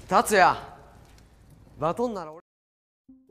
達也バトンなら俺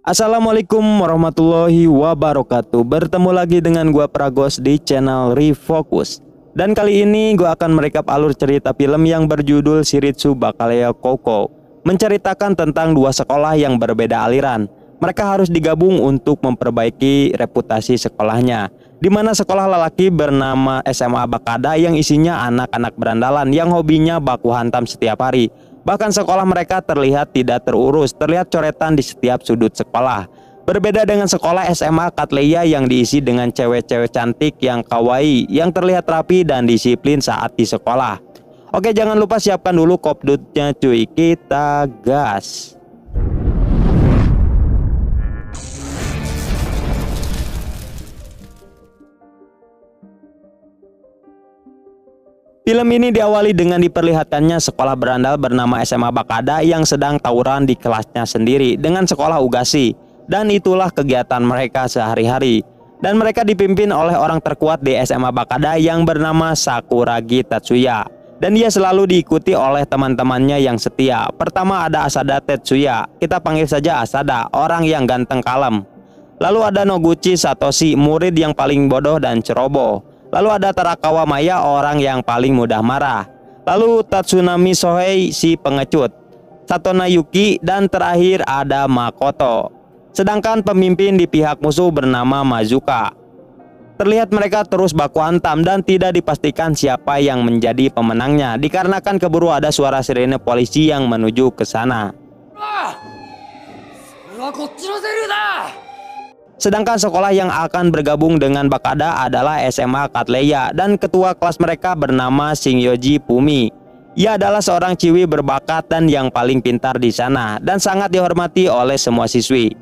Assalamualaikum warahmatullahi wabarakatuh. Bertemu lagi dengan gua Pragos di channel Refocus. Dan kali ini gua akan merekap alur cerita film yang berjudul Shiritsu Bakaleo Koukou. Menceritakan tentang dua sekolah yang berbeda aliran. Mereka harus digabung untuk memperbaiki reputasi sekolahnya. Di mana sekolah lelaki bernama SMA Bakada yang isinya anak-anak berandalan yang hobinya baku hantam setiap hari. Bahkan sekolah mereka terlihat tidak terurus, terlihat coretan di setiap sudut sekolah. Berbeda dengan sekolah SMA Katleya yang diisi dengan cewek-cewek cantik yang kawaii, yang terlihat rapi dan disiplin saat di sekolah. Oke, jangan lupa siapkan dulu kopdutnya cuy, kita gas. Film ini diawali dengan diperlihatkannya sekolah berandal bernama SMA Bakada yang sedang tawuran di kelasnya sendiri dengan sekolah Ugasi. Dan itulah kegiatan mereka sehari-hari. Dan mereka dipimpin oleh orang terkuat di SMA Bakada yang bernama Sakuragi Tatsuya. Dan dia selalu diikuti oleh teman-temannya yang setia. Pertama ada Asada Tetsuya, kita panggil saja Asada, orang yang ganteng kalem. Lalu ada Noguchi Satoshi, murid yang paling bodoh dan ceroboh. Lalu ada Tarakawa Maya, orang yang paling mudah marah. Lalu Tatsunami Sohei, si pengecut. Satona Yuki, dan terakhir ada Makoto. Sedangkan pemimpin di pihak musuh bernama Mazuka. Terlihat mereka terus baku hantam dan tidak dipastikan siapa yang menjadi pemenangnya, dikarenakan keburu ada suara sirene polisi yang menuju ke sana. Sedangkan sekolah yang akan bergabung dengan Bakada adalah SMA Katleya dan ketua kelas mereka bernama Shingyoji Fumi. Ia adalah seorang ciwi berbakat dan yang paling pintar di sana dan sangat dihormati oleh semua siswi.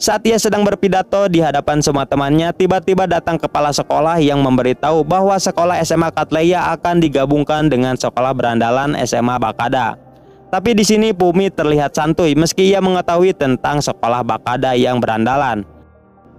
Saat ia sedang berpidato di hadapan semua temannya, tiba-tiba datang kepala sekolah yang memberitahu bahwa sekolah SMA Katleya akan digabungkan dengan sekolah berandalan SMA Bakada. Tapi di sini Fumi terlihat santuy meski ia mengetahui tentang sekolah Bakada yang berandalan.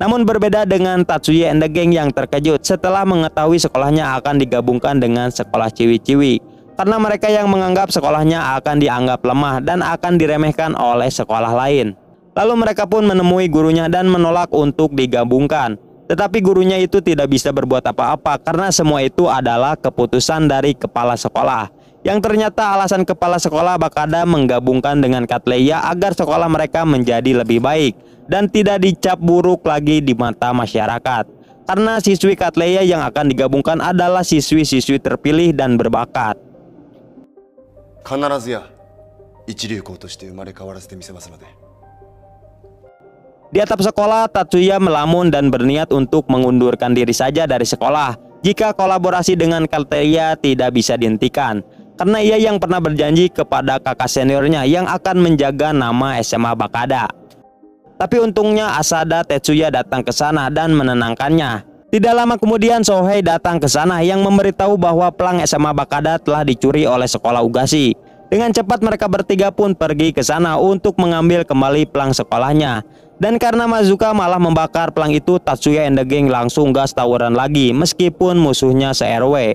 Namun berbeda dengan Tatsuya and the Gang yang terkejut setelah mengetahui sekolahnya akan digabungkan dengan sekolah ciwi-ciwi. Karena mereka yang menganggap sekolahnya akan dianggap lemah dan akan diremehkan oleh sekolah lain. Lalu mereka pun menemui gurunya dan menolak untuk digabungkan. Tetapi gurunya itu tidak bisa berbuat apa-apa karena semua itu adalah keputusan dari kepala sekolah. Yang ternyata alasan kepala sekolah Bakada menggabungkan dengan Katleya agar sekolah mereka menjadi lebih baik dan tidak dicap buruk lagi di mata masyarakat. Karena siswi Katleya yang akan digabungkan adalah siswi-siswi terpilih dan berbakat. Di atap sekolah, Tatsuya melamun dan berniat untuk mengundurkan diri saja dari sekolah jika kolaborasi dengan Katleya tidak bisa dihentikan. Karena ia yang pernah berjanji kepada kakak seniornya yang akan menjaga nama SMA Bakada. Tapi untungnya Asada Tetsuya datang ke sana dan menenangkannya. Tidak lama kemudian Sohei datang ke sana yang memberitahu bahwa pelang SMA Bakada telah dicuri oleh sekolah Ugasi. Dengan cepat mereka bertiga pun pergi ke sana untuk mengambil kembali pelang sekolahnya. Dan karena Mazuka malah membakar pelang itu, Tatsuya and the Gang langsung gas tawuran lagi meskipun musuhnya se-RW.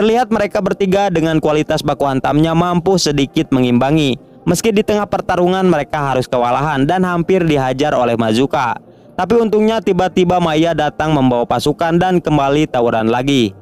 Terlihat mereka bertiga dengan kualitas baku hantamnya mampu sedikit mengimbangi. Meski di tengah pertarungan mereka harus kewalahan dan hampir dihajar oleh Mazuka. Tapi untungnya tiba-tiba Maya datang membawa pasukan dan kembali tawuran lagi.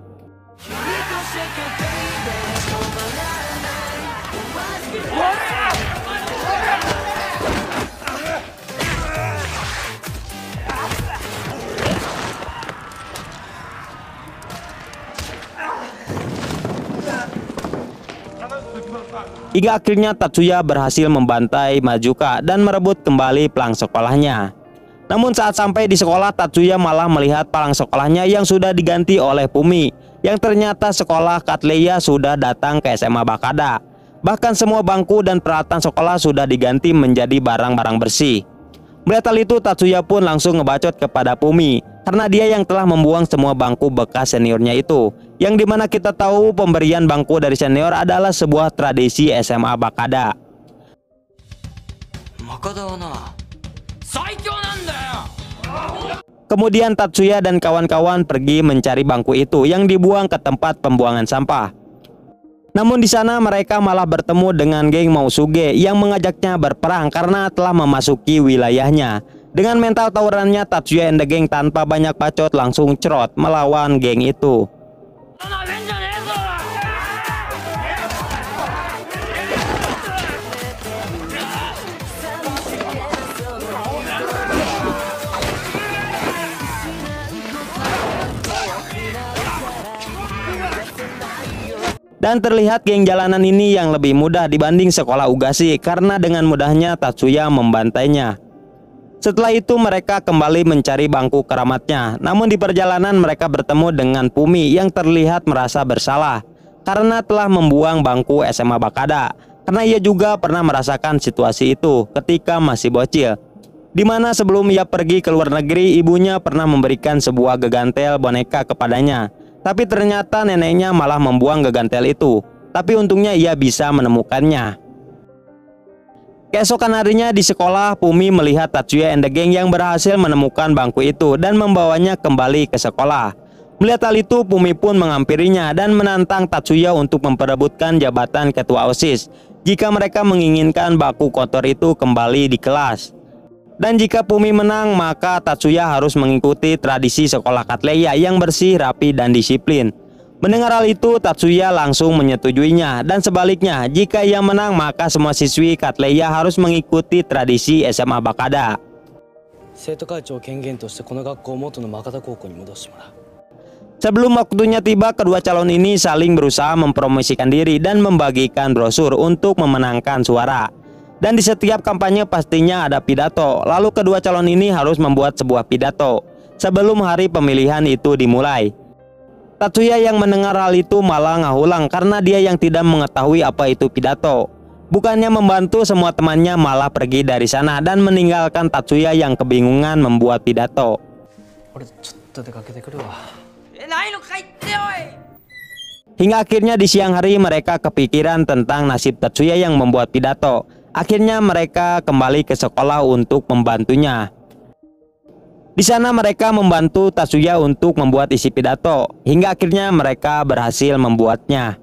Hingga akhirnya Tatsuya berhasil membantai Mazuka dan merebut kembali pelang sekolahnya. Namun saat sampai di sekolah, Tatsuya malah melihat pelang sekolahnya yang sudah diganti oleh Fumi, yang ternyata sekolah Katleya sudah datang ke SMA Bakada. Bahkan semua bangku dan peralatan sekolah sudah diganti menjadi barang-barang bersih. Melihat hal itu, Tatsuya pun langsung ngebacot kepada Fumi karena dia yang telah membuang semua bangku bekas seniornya itu. Yang dimana kita tahu pemberian bangku dari senior adalah sebuah tradisi SMA Bakada. Kemudian Tatsuya dan kawan-kawan pergi mencari bangku itu yang dibuang ke tempat pembuangan sampah. Namun di sana mereka malah bertemu dengan geng Mausuge yang mengajaknya berperang karena telah memasuki wilayahnya. Dengan mental tawurannya, Tatsuya and the gang tanpa banyak bacot langsung cerot melawan geng itu. Dan terlihat geng jalanan ini yang lebih mudah dibanding sekolah Ugashi karena dengan mudahnya Tatsuya membantainya. Setelah itu mereka kembali mencari bangku keramatnya. Namun di perjalanan mereka bertemu dengan Fumi yang terlihat merasa bersalah karena telah membuang bangku SMA Bakada. Karena ia juga pernah merasakan situasi itu ketika masih bocil. Dimana sebelum ia pergi ke luar negeri, ibunya pernah memberikan sebuah gegantel boneka kepadanya. Tapi ternyata neneknya malah membuang gegantel itu. Tapi untungnya ia bisa menemukannya. Keesokan harinya di sekolah, Fumi melihat Tatsuya and the gang yang berhasil menemukan bangku itu dan membawanya kembali ke sekolah. Melihat hal itu, Fumi pun menghampirinya dan menantang Tatsuya untuk memperebutkan jabatan ketua OSIS jika mereka menginginkan bangku kotor itu kembali di kelas. Dan jika Fumi menang, maka Tatsuya harus mengikuti tradisi sekolah Katleya yang bersih, rapi, dan disiplin. Mendengar hal itu, Tatsuya langsung menyetujuinya. Dan sebaliknya, jika ia menang, maka semua siswi Katleya harus mengikuti tradisi SMA Bakada. Sebelum waktunya tiba, kedua calon ini saling berusaha mempromosikan diri dan membagikan brosur untuk memenangkan suara. Dan di setiap kampanye pastinya ada pidato. Lalu kedua calon ini harus membuat sebuah pidato sebelum hari pemilihan itu dimulai. Tatsuya yang mendengar hal itu malah ngahulang karena dia yang tidak mengetahui apa itu pidato. Bukannya membantu, semua temannya malah pergi dari sana dan meninggalkan Tatsuya yang kebingungan membuat pidato. Hingga akhirnya di siang hari mereka kepikiran tentang nasib Tatsuya yang membuat pidato. Akhirnya mereka kembali ke sekolah untuk membantunya. Di sana mereka membantu Tatsuya untuk membuat isi pidato. Hingga akhirnya mereka berhasil membuatnya.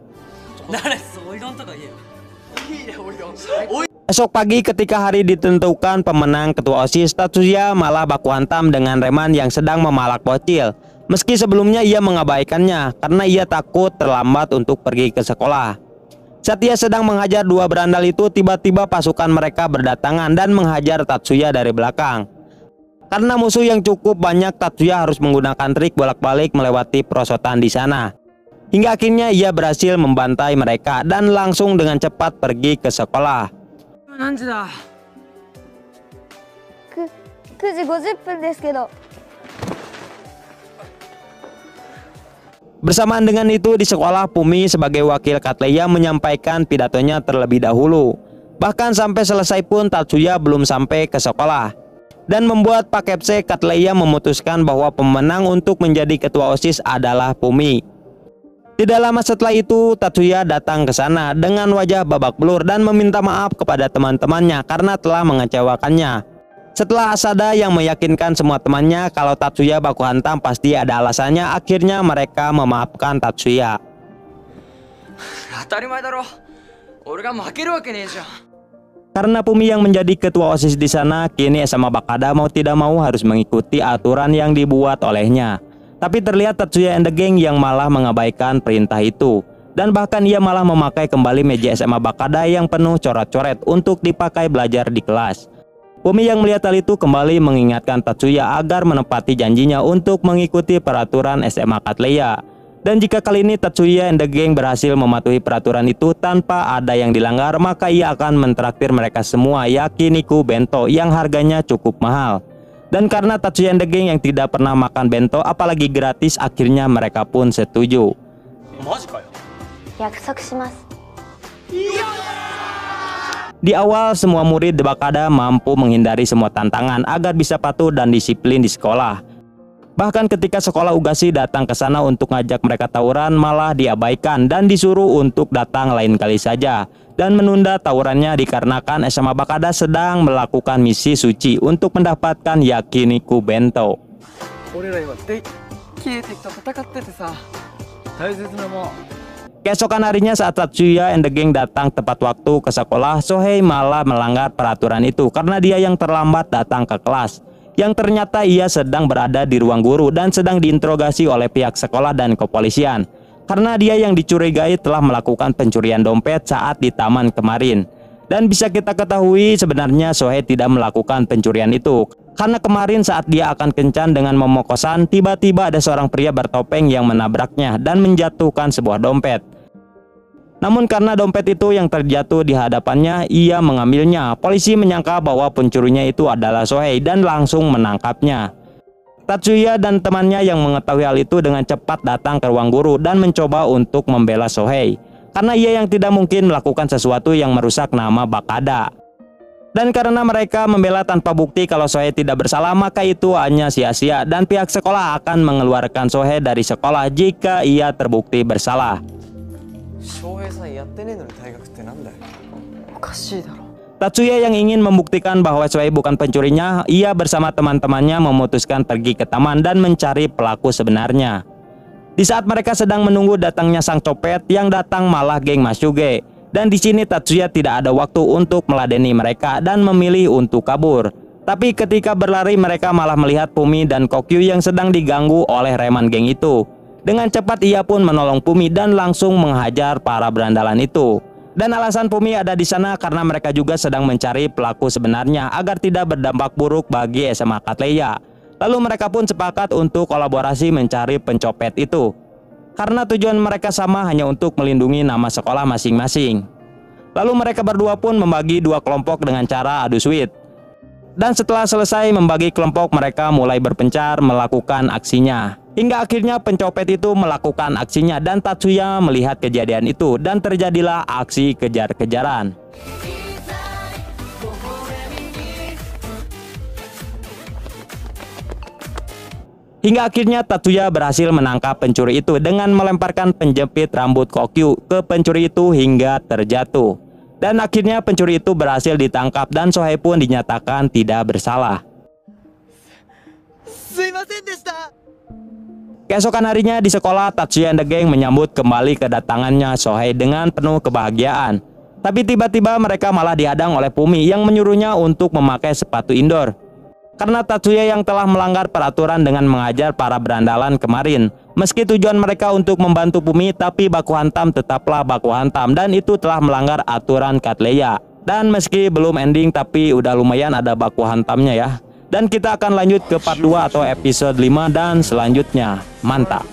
Esok pagi ketika hari ditentukan pemenang ketua OSIS, Tatsuya malah baku hantam dengan Reman yang sedang memalak bocil. Meski sebelumnya ia mengabaikannya karena ia takut terlambat untuk pergi ke sekolah. Saat ia sedang menghajar dua berandal itu, tiba-tiba pasukan mereka berdatangan dan menghajar Tatsuya dari belakang. Karena musuh yang cukup banyak, Tatsuya harus menggunakan trik bolak-balik melewati perosotan di sana. Hingga akhirnya ia berhasil membantai mereka dan langsung dengan cepat pergi ke sekolah. 9時50分ですけど。 Bersamaan dengan itu di sekolah, Fumi sebagai wakil Katleya menyampaikan pidatonya terlebih dahulu. Bahkan sampai selesai pun Tatsuya belum sampai ke sekolah. Dan membuat Pak Kepse Katleya memutuskan bahwa pemenang untuk menjadi ketua OSIS adalah Fumi. Tidak lama setelah itu Tatsuya datang ke sana dengan wajah babak belur dan meminta maaf kepada teman-temannya karena telah mengecewakannya. Setelah Asada yang meyakinkan semua temannya kalau Tatsuya baku hantam pasti ada alasannya, akhirnya mereka memaafkan Tatsuya. Karena Fumi yang menjadi ketua OSIS di sana, kini SMA Bakada mau tidak mau harus mengikuti aturan yang dibuat olehnya. Tapi terlihat Tatsuya and the gang yang malah mengabaikan perintah itu. Dan bahkan ia malah memakai kembali meja SMA Bakada yang penuh coret-coret untuk dipakai belajar di kelas. Fumi yang melihat hal itu kembali mengingatkan Tatsuya agar menepati janjinya untuk mengikuti peraturan SMA Katleya. Dan jika kali ini Tatsuya and the gang berhasil mematuhi peraturan itu tanpa ada yang dilanggar, maka ia akan mentraktir mereka semua yakiniku bento yang harganya cukup mahal. Dan karena Tatsuya and the gang yang tidak pernah makan bento apalagi gratis, akhirnya mereka pun setuju. Di awal, semua murid Bakada mampu menghindari semua tantangan agar bisa patuh dan disiplin di sekolah. Bahkan ketika sekolah Ugashi datang ke sana untuk ngajak mereka tawuran, malah diabaikan dan disuruh untuk datang lain kali saja. Dan menunda tawurannya dikarenakan SMA Bakada sedang melakukan misi suci untuk mendapatkan Yakiniku Bento. 俺ら今で消えてきた戦っててさ、大切なもん。 Keesokan harinya saat Tatsuya and the gang datang tepat waktu ke sekolah, Shohei malah melanggar peraturan itu karena dia yang terlambat datang ke kelas. Yang ternyata ia sedang berada di ruang guru dan sedang diinterogasi oleh pihak sekolah dan kepolisian. Karena dia yang dicurigai telah melakukan pencurian dompet saat di taman kemarin. Dan bisa kita ketahui sebenarnya Shohei tidak melakukan pencurian itu. Karena kemarin saat dia akan kencan dengan Momokosan, tiba-tiba ada seorang pria bertopeng yang menabraknya dan menjatuhkan sebuah dompet. Namun karena dompet itu yang terjatuh di hadapannya, ia mengambilnya. Polisi menyangka bahwa pencurinya itu adalah Shohei dan langsung menangkapnya. Tatsuya dan temannya yang mengetahui hal itu dengan cepat datang ke ruang guru dan mencoba untuk membela Shohei. Karena ia yang tidak mungkin melakukan sesuatu yang merusak nama Bakada. Dan karena mereka membela tanpa bukti kalau Shohei tidak bersalah, maka itu hanya sia-sia dan pihak sekolah akan mengeluarkan Shohei dari sekolah jika ia terbukti bersalah. 翔平さんやってねえのに退学ってなんだよ。おかしいだろ。 Tatsuya yang ingin membuktikan bahwa Shohei bukan pencurinya, ia bersama teman-temannya memutuskan pergi ke taman dan mencari pelaku sebenarnya. Di saat mereka sedang menunggu datangnya sang copet, yang datang malah geng Masuge. Dan di sini Tatsuya tidak ada waktu untuk meladeni mereka dan memilih untuk kabur. Tapi ketika berlari mereka malah melihat Fumi dan Kokyu yang sedang diganggu oleh reman geng itu. Dengan cepat ia pun menolong Fumi dan langsung menghajar para berandalan itu. Dan alasan Fumi ada di sana karena mereka juga sedang mencari pelaku sebenarnya agar tidak berdampak buruk bagi SMA Katleya. Lalu mereka pun sepakat untuk kolaborasi mencari pencopet itu. Karena tujuan mereka sama, hanya untuk melindungi nama sekolah masing-masing. Lalu mereka berdua pun membagi dua kelompok dengan cara adu sweet. Dan setelah selesai membagi kelompok, mereka mulai berpencar melakukan aksinya. Hingga akhirnya pencopet itu melakukan aksinya dan Tatsuya melihat kejadian itu dan terjadilah aksi kejar-kejaran. Hingga akhirnya Tatsuya berhasil menangkap pencuri itu dengan melemparkan penjepit rambut Kokyu ke pencuri itu hingga terjatuh. Dan akhirnya pencuri itu berhasil ditangkap dan Shohei pun dinyatakan tidak bersalah. Keesokan harinya di sekolah, Tatsuya and the gang menyambut kembali kedatangannya Shohei dengan penuh kebahagiaan. Tapi tiba-tiba mereka malah dihadang oleh Fumi yang menyuruhnya untuk memakai sepatu indoor. Karena Tatsuya yang telah melanggar peraturan dengan mengajar para berandalan kemarin. Meski tujuan mereka untuk membantu Fumi, tapi baku hantam tetaplah baku hantam dan itu telah melanggar aturan Katleya. Dan meski belum ending tapi udah lumayan ada baku hantamnya ya. Dan kita akan lanjut ke part 2 atau episode 5 dan selanjutnya. Mantap.